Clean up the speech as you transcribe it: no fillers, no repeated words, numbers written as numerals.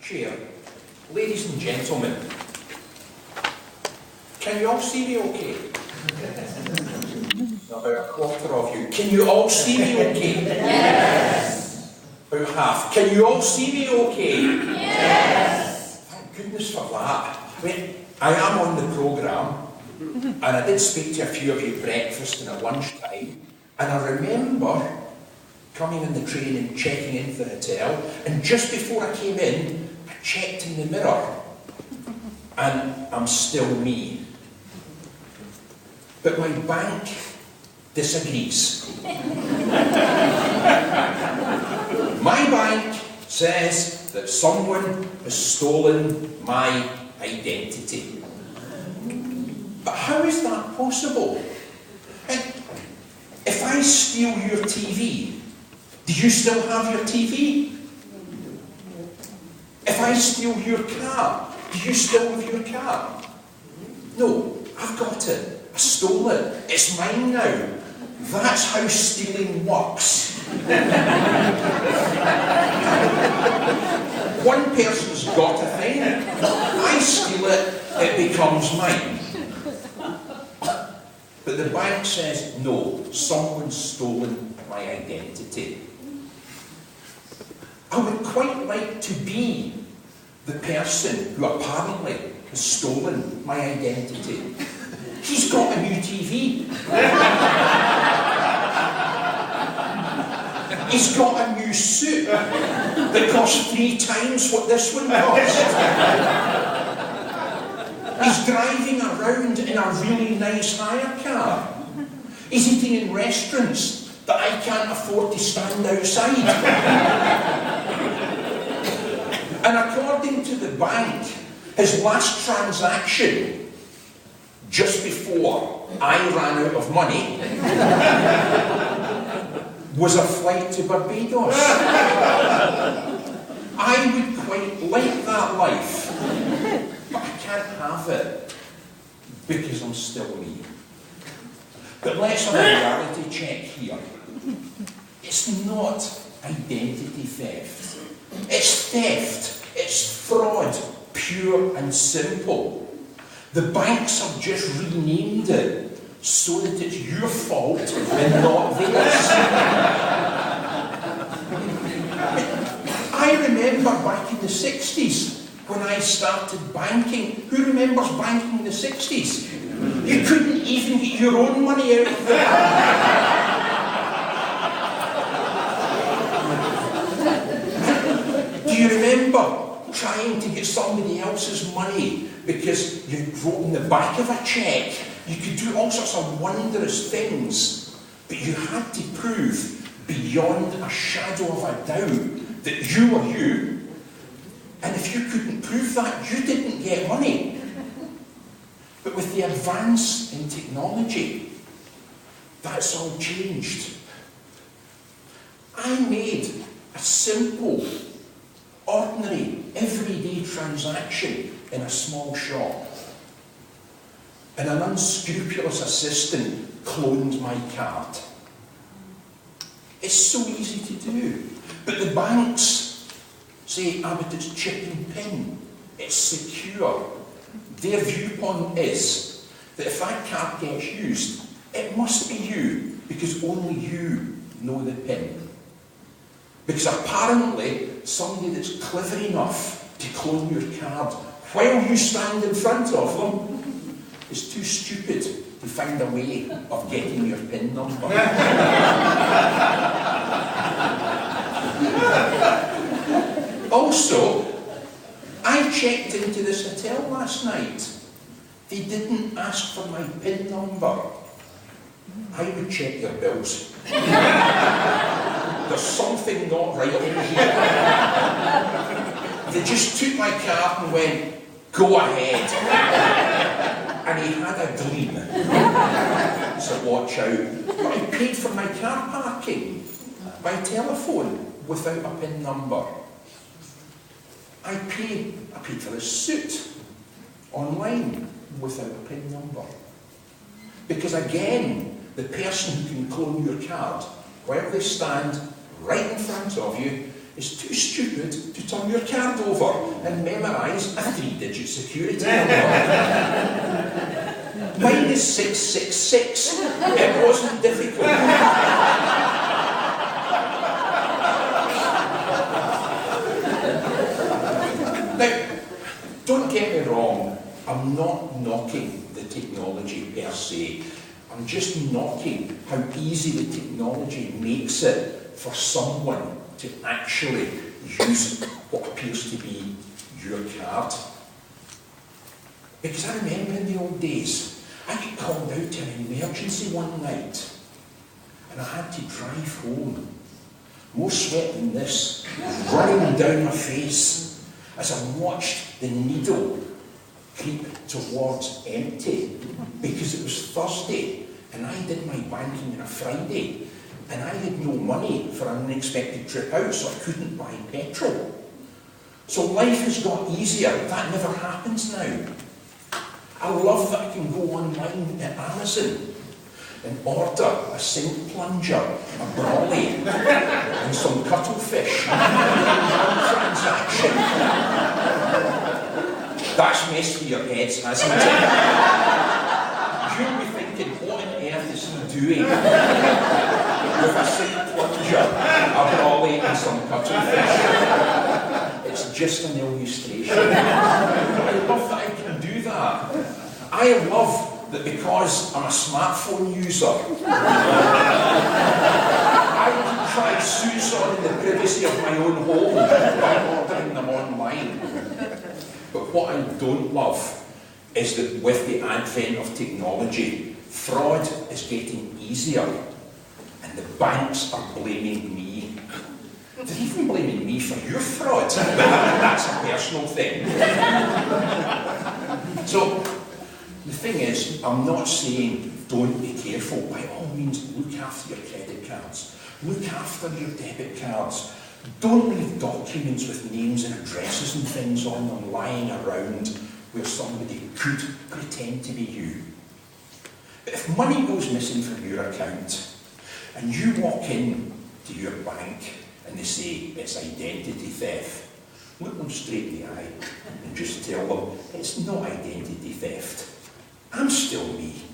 Chair, ladies and gentlemen, can you all see me okay? About a quarter of you. Can you all see me okay? Yes. About half. Can you all see me okay? Yes. Thank goodness for that. I am on the programme, and I did speak to a few of you at breakfast and at lunchtime, and I remember coming in the train and checking into the hotel, and just before I came in, I checked in the mirror, and I'm still me. But my bank disagrees. My bank says that someone has stolen my identity. But how is that possible? And if I steal your TV, do you still have your TV? If I steal your car, do you still have your car? No, I've got it. I stole it. It's mine now. That's how stealing works. One person's got a thing. I steal it, it becomes mine. But the bank says, no, someone's stolen my identity. I would quite like to be the person who apparently has stolen my identity. He's got a new TV. He's got a new suit that costs 3 times what this one cost. He's driving around in a really nice hire car. He's eating in restaurants that I can't afford to stand outside. And according to the bank, his last transaction, just before I ran out of money, was a flight to Barbados. I would quite like that life, but I can't have it because I'm still me. But let's have a reality check here. It's not identity theft. It's theft. It's fraud, pure and simple. The banks have just renamed it so that it's your fault and not theirs. I remember back in the 60s when I started banking. Who remembers banking in the 60s? You couldn't even get your own money out of the bank. Do you remember trying to get somebody else's money because you wrote in the back of a cheque? You could do all sorts of wondrous things, but you had to prove beyond a shadow of a doubt that you were you, and if you couldn't prove that, you didn't get money. But with the advance in technology, that's all changed. I made a simple, ordinary, everyday transaction in a small shop, and an unscrupulous assistant cloned my card. It's so easy to do. But the banks say, but it's chip and pin. It's secure. Their viewpoint is that if that card gets used, it must be you, because only you know the pin. Because apparently, somebody that's clever enough to clone your card while you stand in front of them is too stupid to find a way of getting your PIN number. Also, I checked into this hotel last night. They didn't ask for my PIN number. I would check your bills. There's something not right in here. They just took my card and went, go ahead. And he had a gleam. So watch out. But I paid for my car parking by telephone without a PIN number. I paid for a suit online without a PIN number. Because again, the person who can clone your card, while they stand right in front of you, is too stupid to turn your card over and memorise a 3-digit security number. Mine is 666. It wasn't difficult. Now, don't get me wrong, I'm not knocking the technology per se. I'm just knocking how easy the technology makes it for someone to actually use what appears to be your card. Because I remember in the old days, I got called out to an emergency one night and I had to drive home. More sweat than this, running down my face as I watched the needle creep towards empty because it was Thursday and I did my banking on a Friday and I had no money for an unexpected trip out, so I couldn't buy petrol. So life has got easier. That never happens now. I love that I can go online at Amazon and order a sink plunger, a brolly, and some cuttlefish. Transaction. That's messed with your heads, hasn't it? You'll be thinking, what on earth is he doing with a sink plunger, a brolly, and some cuttlefish? It's just an illustration. I love that I can do that. I love that because I'm a smartphone user, I can try suits on in the privacy of my own home by ordering them online. But what I don't love is that with the advent of technology, fraud is getting easier and the banks are blaming me. They're even blaming me for your fraud. That's a personal thing. So, the thing is, I'm not saying don't be careful. By all means, look after your credit cards. Look after your debit cards. Don't leave documents with names and addresses and things on them lying around where somebody could pretend to be you. But if money goes missing from your account and you walk in to your bank and they say it's identity theft, look them straight in the eye and just tell them it's not identity theft. I'm still me.